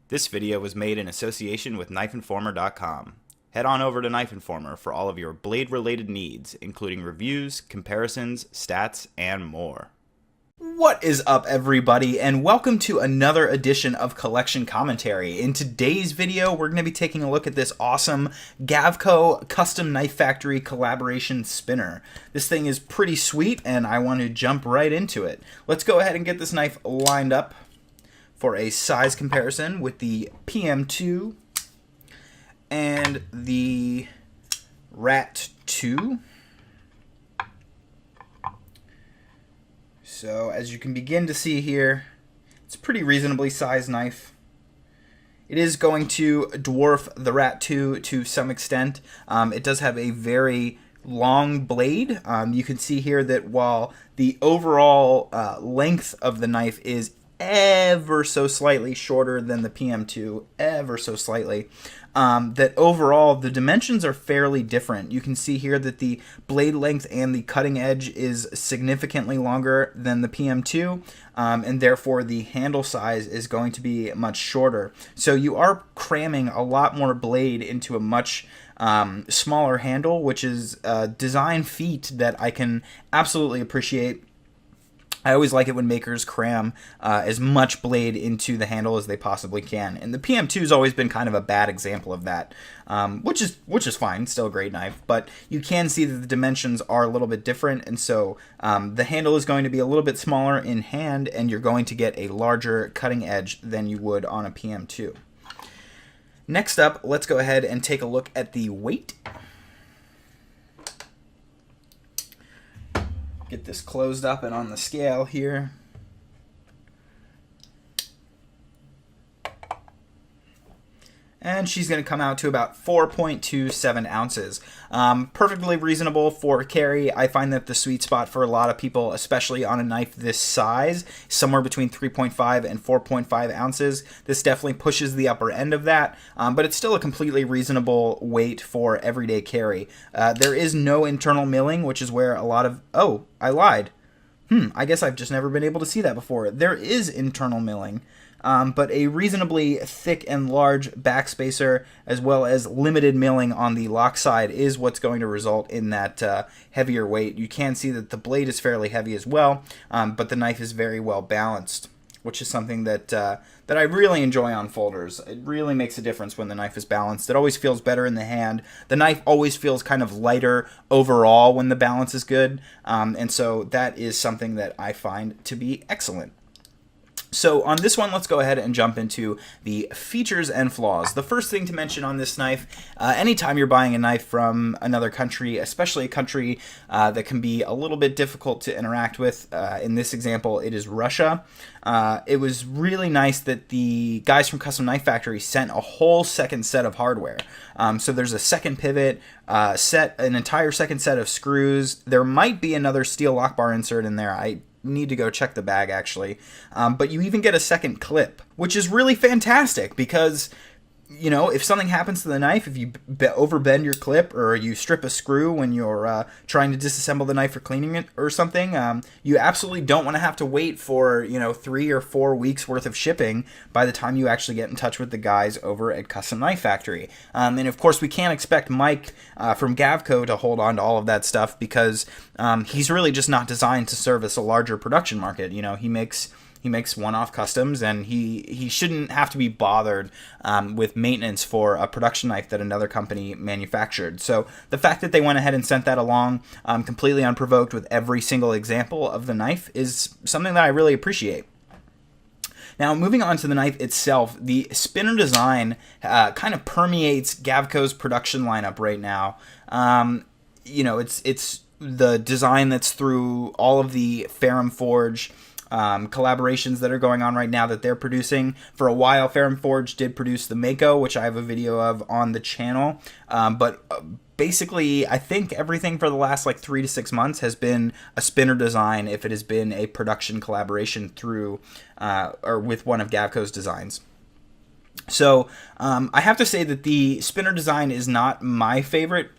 This video was made in association with KnifeInformer.com. Head on over to Knife Informer for all of your blade-related needs, including reviews, comparisons, stats, and more. What is up, everybody, and welcome to another edition of Collection Commentary. In today's video, we're going to be taking a look at this awesome Gavko Custom Knife Factory collaboration spinner. This thing is pretty sweet, and I want to jump right into it. Let's go ahead and get this knife lined up for a size comparison with the PM2 and the Rat 2. So as you can begin to see here, it's a pretty reasonably sized knife. It is going to dwarf the Rat 2 to some extent. It does have a very long blade. You can see here that while the overall length of the knife is ever so slightly shorter than the PM2, ever so slightly, that overall the dimensions are fairly different. You can see here that the blade length and the cutting edge is significantly longer than the PM2, and therefore the handle size is going to be much shorter. So you are cramming a lot more blade into a much smaller handle, which is a design feat that I can absolutely appreciate. I always like it when makers cram as much blade into the handle as they possibly can, and the PM2 has always been kind of a bad example of that, which is fine, still a great knife, but you can see that the dimensions are a little bit different, and so the handle is going to be a little bit smaller in hand, and you're going to get a larger cutting edge than you would on a PM2. Next up, let's go ahead and take a look at the weight. Get this closed up and on the scale here. And she's going to come out to about 4.27 ounces. Perfectly reasonable for carry. I find that the sweet spot for a lot of people, especially on a knife this size, somewhere between 3.5 and 4.5 ounces. This definitely pushes the upper end of that, but it's still a completely reasonable weight for everyday carry. There is no internal milling, which is where a lot of... Oh, I lied. I guess I've just never been able to see that before. There is internal milling. But a reasonably thick and large backspacer, as well as limited milling on the lock side, is what's going to result in that heavier weight. You can see that the blade is fairly heavy as well, but the knife is very well balanced, which is something that that I really enjoy on folders. It really makes a difference when the knife is balanced. It always feels better in the hand. The knife always feels kind of lighter overall when the balance is good, and so that is something that I find to be excellent. So on this one, let's go ahead and jump into the features and flaws. The first thing to mention on this knife, anytime you're buying a knife from another country, especially a country that can be a little bit difficult to interact with, in this example, it is Russia. It was really nice that the guys from Custom Knife Factory sent a whole second set of hardware. So there's a second pivot, an entire second set of screws. There might be another steel lock bar insert in there. I need to go check the bag, actually. But you even get a second clip, which is really fantastic because, you know, if something happens to the knife, if you overbend your clip or you strip a screw when you're trying to disassemble the knife or cleaning it or something, you absolutely don't want to have to wait for, 3 or 4 weeks worth of shipping by the time you actually get in touch with the guys over at Custom Knife Factory. And of course, we can't expect Mike from Gavko to hold on to all of that stuff because he's really just not designed to service a larger production market. You know, he makes one-off customs, and he shouldn't have to be bothered with maintenance for a production knife that another company manufactured. So the fact that they went ahead and sent that along completely unprovoked with every single example of the knife is something that I really appreciate. Now, moving on to the knife itself, the spinner design kind of permeates Gavko's production lineup right now. It's the design that's through all of the Ferrum Forge collaborations that are going on right now that they're producing. For a while, Ferrum Forge did produce the Mako, which I have a video of on the channel, but basically I think everything for the last 3 to 6 months has been a spinner design if it has been a production collaboration through or with one of Gavko's designs. So I have to say that the spinner design is not my favorite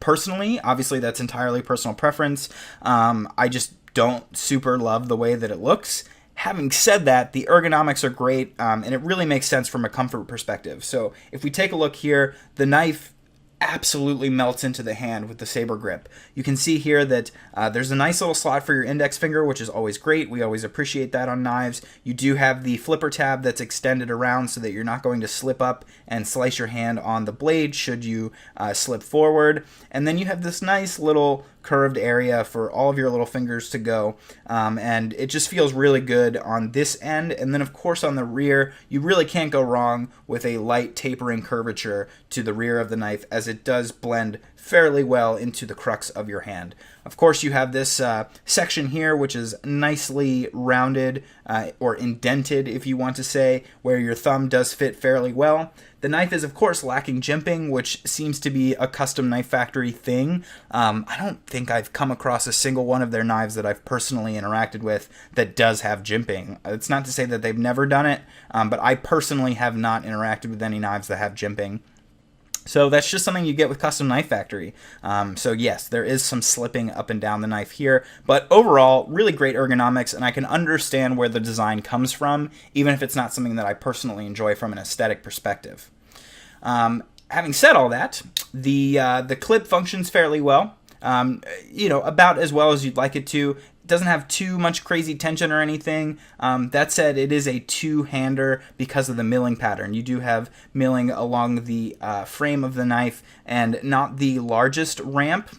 personally. Obviously that's entirely personal preference. I just don't super love the way that it looks. Having said that, the ergonomics are great, and it really makes sense from a comfort perspective. So if we take a look here, the knife absolutely melts into the hand with the saber grip. You can see here that there's a nice little slot for your index finger, which is always great. We always appreciate that on knives. You do have the flipper tab that's extended around so that you're not going to slip up and slice your hand on the blade should you slip forward. And then you have this nice little curved area for all of your little fingers to go, and it just feels really good on this end. And then of course on the rear, you really can't go wrong with a light tapering curvature to the rear of the knife, as it does blend fairly well into the crux of your hand. Of course, you have this section here, which is nicely rounded or indented, if you want to say, where your thumb does fit fairly well. The knife is, of course, lacking jimping, which seems to be a custom knife factory thing. I don't think I've come across a single one of their knives that I've personally interacted with that does have jimping. It's not to say that they've never done it, but I personally have not interacted with any knives that have jimping. So that's just something you get with Custom Knife Factory. So yes, there is some slipping up and down the knife here, but overall, really great ergonomics, and I can understand where the design comes from, even if it's not something that I personally enjoy from an aesthetic perspective. Having said all that, the clip functions fairly well. About as well as you'd like it to. It doesn't have too much crazy tension or anything. That said, it is a two-hander because of the milling pattern. You do have milling along the frame of the knife and not the largest ramp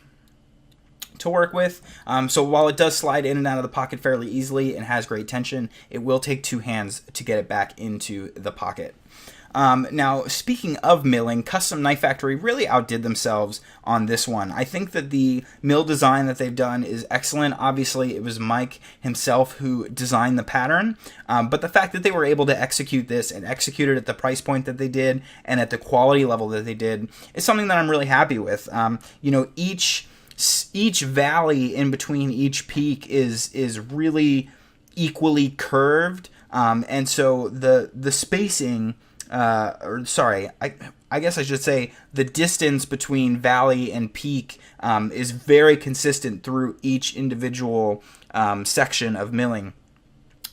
to work with. So while it does slide in and out of the pocket fairly easily and has great tension, it will take two hands to get it back into the pocket. Now, speaking of milling, Custom Knife Factory really outdid themselves on this one. I think that the mill design that they've done is excellent. Obviously, it was Mike himself who designed the pattern, but the fact that they were able to execute this and execute it at the price point that they did and at the quality level that they did is something that I'm really happy with. Each valley in between each peak is really equally curved, and so the spacing. I guess I should say the distance between valley and peak is very consistent through each individual section of milling.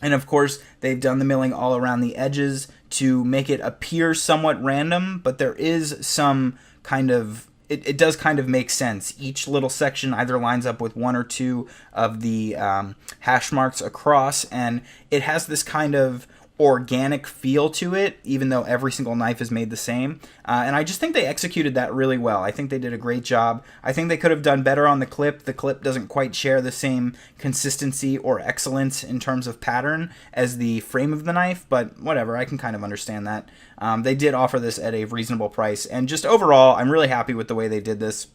And of course, they've done the milling all around the edges to make it appear somewhat random, but there is some kind of... It does kind of make sense. Each little section either lines up with one or two of the hash marks across, and it has this kind of organic feel to it, even though every single knife is made the same. And I just think they executed that really well. I think they did a great job. I think they could have done better on the clip. The clip doesn't quite share the same consistency or excellence in terms of pattern as the frame of the knife, but whatever, I can kind of understand that. They did offer this at a reasonable price, and just overall, I'm really happy with the way they did this.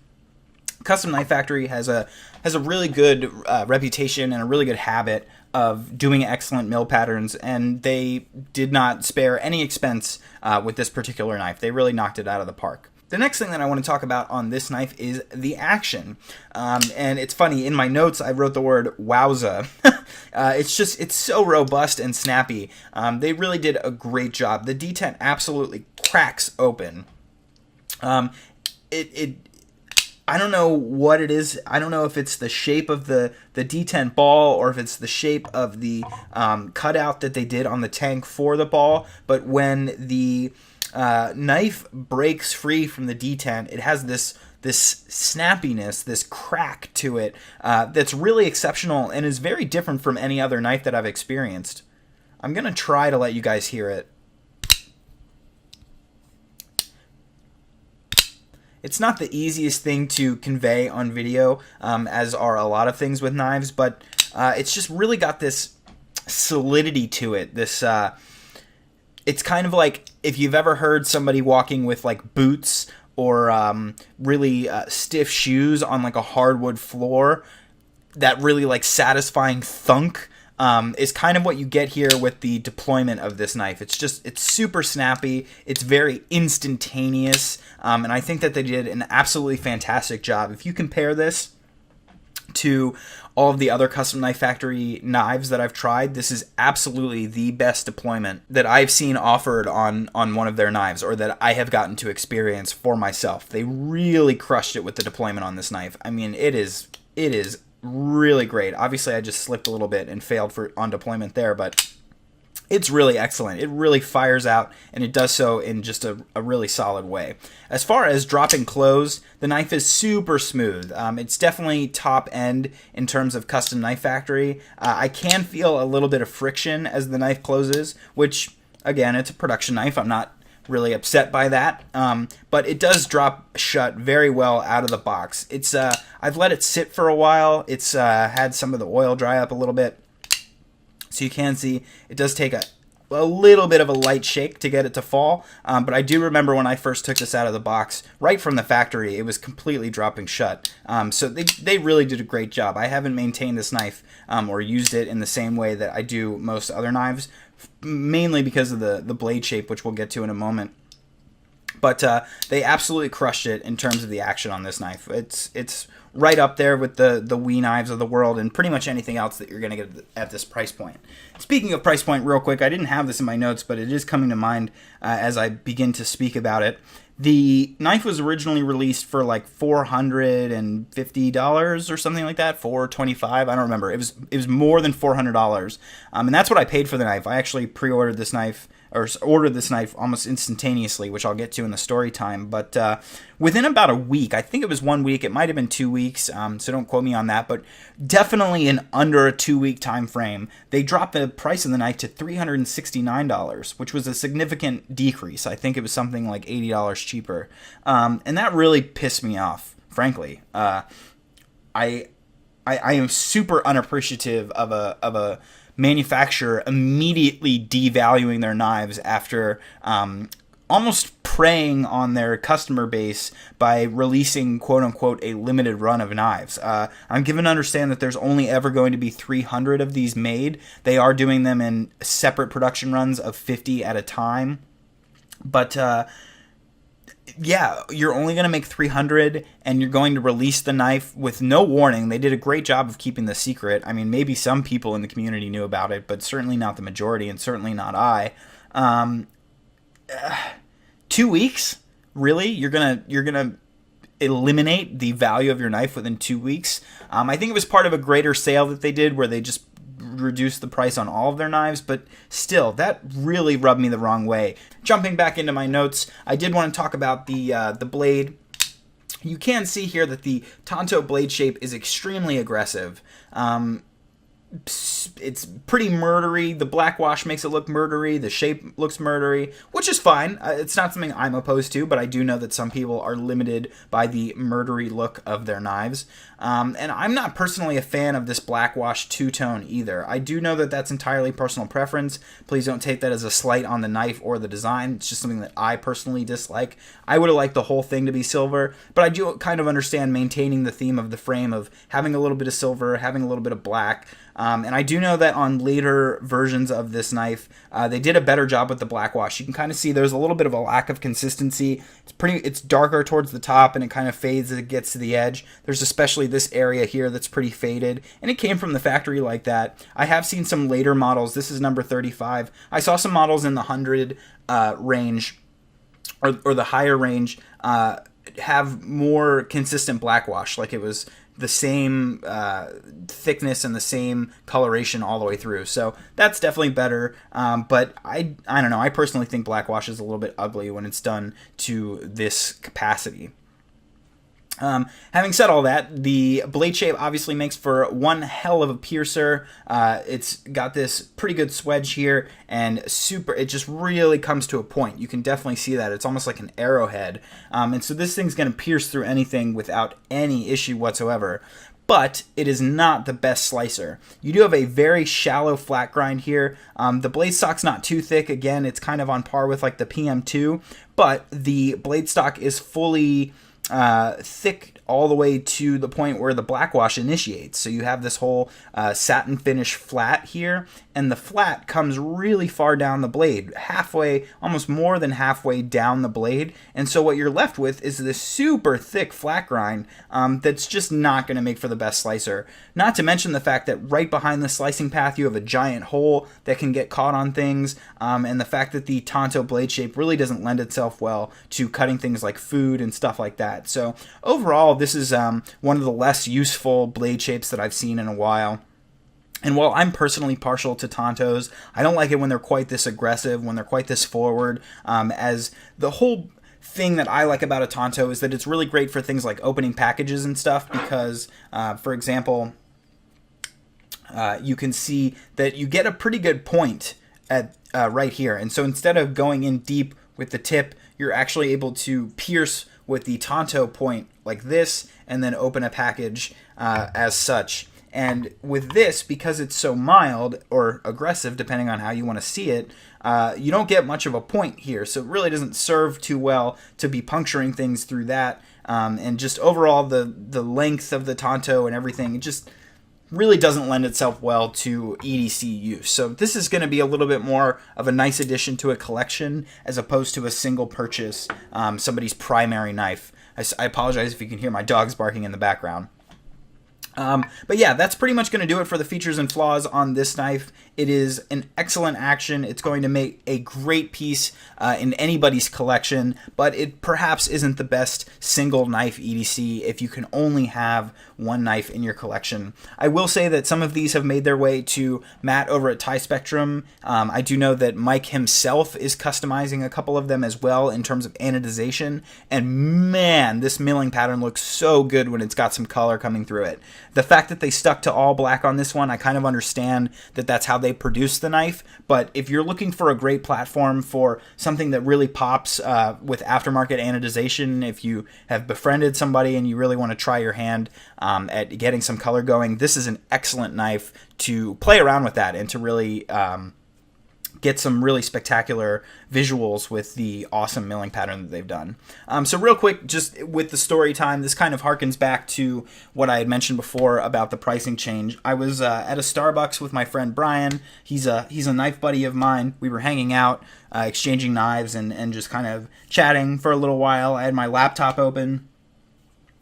Custom Knife Factory has a really good reputation and a really good habit of doing excellent mill patterns, and they did not spare any expense with this particular knife. They really knocked it out of the park. The next thing that I want to talk about on this knife is the action. And it's funny, in my notes I wrote the word wowza. It's so robust and snappy. They really did a great job. The detent absolutely cracks open. I don't know what it is. I don't know if it's the shape of the detent ball or if it's the shape of the cutout that they did on the tank for the ball. But when the knife breaks free from the detent, it has this snappiness, this crack to it that's really exceptional and is very different from any other knife that I've experienced. I'm going to try to let you guys hear it. It's not the easiest thing to convey on video, as are a lot of things with knives, but it's just really got this solidity to it. It's kind of like if you've ever heard somebody walking with like boots or really stiff shoes on like a hardwood floor, that really like satisfying thunk is kind of what you get here with the deployment of this knife. It's super snappy, it's very instantaneous, and I think that they did an absolutely fantastic job. If you compare this to all of the other Custom Knife Factory knives that I've tried, this is absolutely the best deployment that I've seen offered on one of their knives, or that I have gotten to experience for myself. They really crushed it with the deployment on this knife. I mean, it is really great. Obviously, I just slipped a little bit and failed on deployment there, but it's really excellent. It really fires out, and it does so in just a really solid way. As far as dropping clothes, the knife is super smooth. It's definitely top end in terms of custom knife factory. I can feel a little bit of friction as the knife closes, which, again, it's a production knife. I'm not really upset by that, but it does drop shut very well out of the box. It's I've let it sit for a while. It's had some of the oil dry up a little bit. So you can see it does take a little bit of a light shake to get it to fall, but I do remember when I first took this out of the box, right from the factory, it was completely dropping shut. So they really did a great job. I haven't maintained this knife or used it in the same way that I do most other knives, mainly because of the blade shape, which we'll get to in a moment. But they absolutely crushed it in terms of the action on this knife. It's right up there with the Wii knives of the world and pretty much anything else that you're going to get at this price point. Speaking of price point, real quick, I didn't have this in my notes, but it is coming to mind as I begin to speak about it. The knife was originally released for like $450 or something like that, $425. I don't remember. It was more than $400, and that's what I paid for the knife. I actually pre-ordered this knife, or ordered this knife almost instantaneously, which I'll get to in the story time. But within about a week, I think it was 1 week, it might have been 2 weeks, so don't quote me on that, but definitely in under a 2-week time frame, they dropped the price of the knife to $369, which was a significant decrease. I think it was something like $80 cheaper, and that really pissed me off, frankly. I am super unappreciative of a manufacturer immediately devaluing their knives after almost preying on their customer base by releasing quote-unquote a limited run of knives. I'm given to understand that there's only ever going to be 300 of these made. They are doing them in separate production runs of 50 at a time. But yeah, you're only going to make 300, and you're going to release the knife with no warning. They did a great job of keeping the secret. I mean, maybe some people in the community knew about it, but certainly not the majority, and certainly not I. 2 weeks? Really? You're gonna eliminate the value of your knife within 2 weeks? I think it was part of a greater sale that they did, where they just reduce the price on all of their knives, but still, that really rubbed me the wrong way. Jumping back into my notes, I did want to talk about the blade. You can see here that the Tonto blade shape is extremely aggressive. It's pretty murdery. The black wash makes it look murdery. The shape looks murdery, which is fine. It's not something I'm opposed to, but I do know that some people are limited by the murdery look of their knives. And I'm not personally a fan of this black wash two-tone either. I do know that that's entirely personal preference. Please don't take that as a slight on the knife or the design. It's just something that I personally dislike. I would have liked the whole thing to be silver, but I do kind of understand maintaining the theme of the frame of having a little bit of silver, having a little bit of black. And I do know that on later versions of this knife, they did a better job with the black wash. You can kind of see there's a little bit of a lack of consistency. It's darker towards the top, and it kind of fades as it gets to the edge. There's especially this area here that's pretty faded, and it came from the factory like that. I have seen some later models. This is number 35. I saw some models in the 100 range, or the higher range, have more consistent black wash, like it was the same thickness and the same coloration all the way through. So that's definitely better. But I don't know. I personally think black wash is a little bit ugly when it's done to this capacity. Having said all that, the blade shape obviously makes for one hell of a piercer. It's got this pretty good swedge here, and it just really comes to a point. You can definitely see that. It's almost like an arrowhead. And so this thing's going to pierce through anything without any issue whatsoever. But it is not the best slicer. You do have a very shallow flat grind here. The blade stock's not too thick. Again, it's kind of on par with like the PM2, but the blade stock is fully thick all the way to the point where the black wash initiates. So you have this whole satin finish flat here, and the flat comes really far down the blade, halfway, almost more than halfway down the blade. And so what you're left with is this super thick flat grind that's just not going to make for the best slicer. Not to mention the fact that right behind the slicing path you have a giant hole that can get caught on things, and the fact that the Tonto blade shape really doesn't lend itself well to cutting things like food and stuff like that. that. So overall, this is one of the less useful blade shapes that I've seen in a while. And while I'm personally partial to Tontos, I don't like it when they're quite this aggressive, when they're quite this forward, as the whole thing that I like about a Tonto is that it's really great for things like opening packages and stuff because, for example, you can see that you get a pretty good point at right here. And so instead of going in deep with the tip, you're actually able to pierce with the Tonto point like this and then open a package as such. And with this, because it's so mild or aggressive, depending on how you want to see it, you don't get much of a point here. So it really doesn't serve too well to be puncturing things through that. And just overall, the length of the Tonto and everything, it just really doesn't lend itself well to EDC use. So this is going to be a little bit more of a nice addition to a collection as opposed to a single purchase, somebody's primary knife. I apologize if you can hear my dogs barking in the background. But yeah, that's pretty much going to do it for the features and flaws on this knife. It is an excellent action. It's going to make a great piece in anybody's collection, but it perhaps isn't the best single knife EDC if you can only have one knife in your collection. I will say that some of these have made their way to Matt over at Tie Spectrum. I do know that Mike himself is customizing a couple of them as well in terms of anodization, and man, this milling pattern looks so good when it's got some color coming through it. The fact that they stuck to all black on this one, I kind of understand that that's how they produce the knife, but if you're looking for a great platform for something that really pops with aftermarket anodization, if you have befriended somebody and you really want to try your hand at getting some color going, this is an excellent knife to play around with that and to really get some really spectacular visuals with the awesome milling pattern that they've done. So real quick, just with the story time, this kind of harkens back to what I had mentioned before about the pricing change. I was at a Starbucks with my friend Brian. He's a knife buddy of mine. We were hanging out, exchanging knives and just kind of chatting for a little while. I had my laptop open,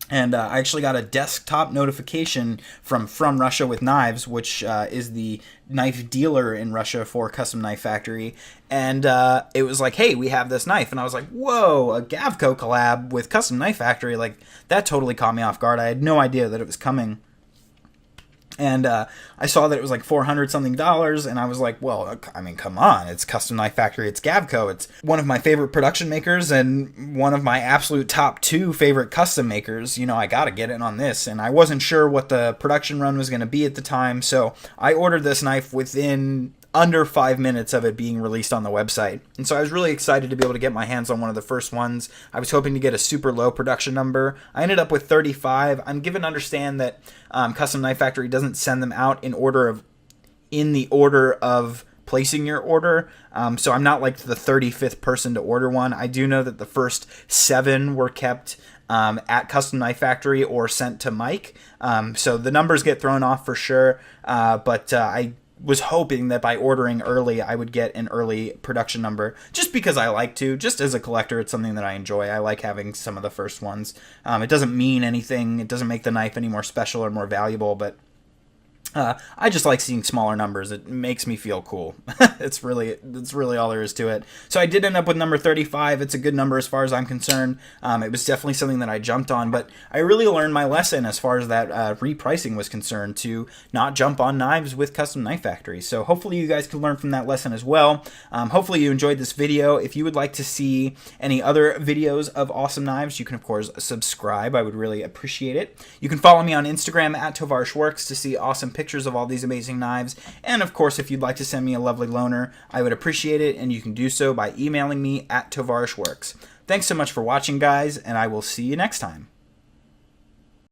and I actually got a desktop notification from Russia with Knives, which is the knife dealer in Russia for Custom Knife Factory. And it was like, hey, we have this knife. And I was like, whoa, a Gavko collab with Custom Knife Factory. Like, that totally caught me off guard. I had no idea that it was coming. And I saw that it was like $400-something, and I was like, well, I mean, come on, it's Custom Knife Factory, it's Gavko, it's one of my favorite production makers and one of my absolute top 2 favorite custom makers. You know, I gotta get in on this, and I wasn't sure what the production run was going to be at the time, so I ordered this knife within under 5 minutes of it being released on the website. And so I was really excited to be able to get my hands on one of the first ones. I was hoping to get a super low production number. I ended up with 35. I'm given to understand that Custom Knife Factory doesn't send them out in the order of placing your order. So I'm not like the 35th person to order one. I do know that the first 7 were kept at Custom Knife Factory or sent to Mike. So the numbers get thrown off for sure. But I was hoping that by ordering early, I would get an early production number, just because I like to. Just as a collector, it's something that I enjoy. I like having some of the first ones. It doesn't mean anything. It doesn't make the knife any more special or more valuable, but I just like seeing smaller numbers. It makes me feel cool. That's really all there is to it. So I did end up with number 35. It's a good number as far as I'm concerned. It was definitely something that I jumped on, but I really learned my lesson as far as that repricing was concerned, to not jump on knives with Custom Knife Factory. So hopefully you guys can learn from that lesson as well. Hopefully you enjoyed this video. If you would like to see any other videos of awesome knives, you can of course subscribe. I would really appreciate it. You can follow me on Instagram at tovarishworks to see awesome pictures of all these amazing knives, and of course if you'd like to send me a lovely loaner, I would appreciate it, and you can do so by emailing me at tovarishworks. Thanks so much for watching, guys, and I will see you next time.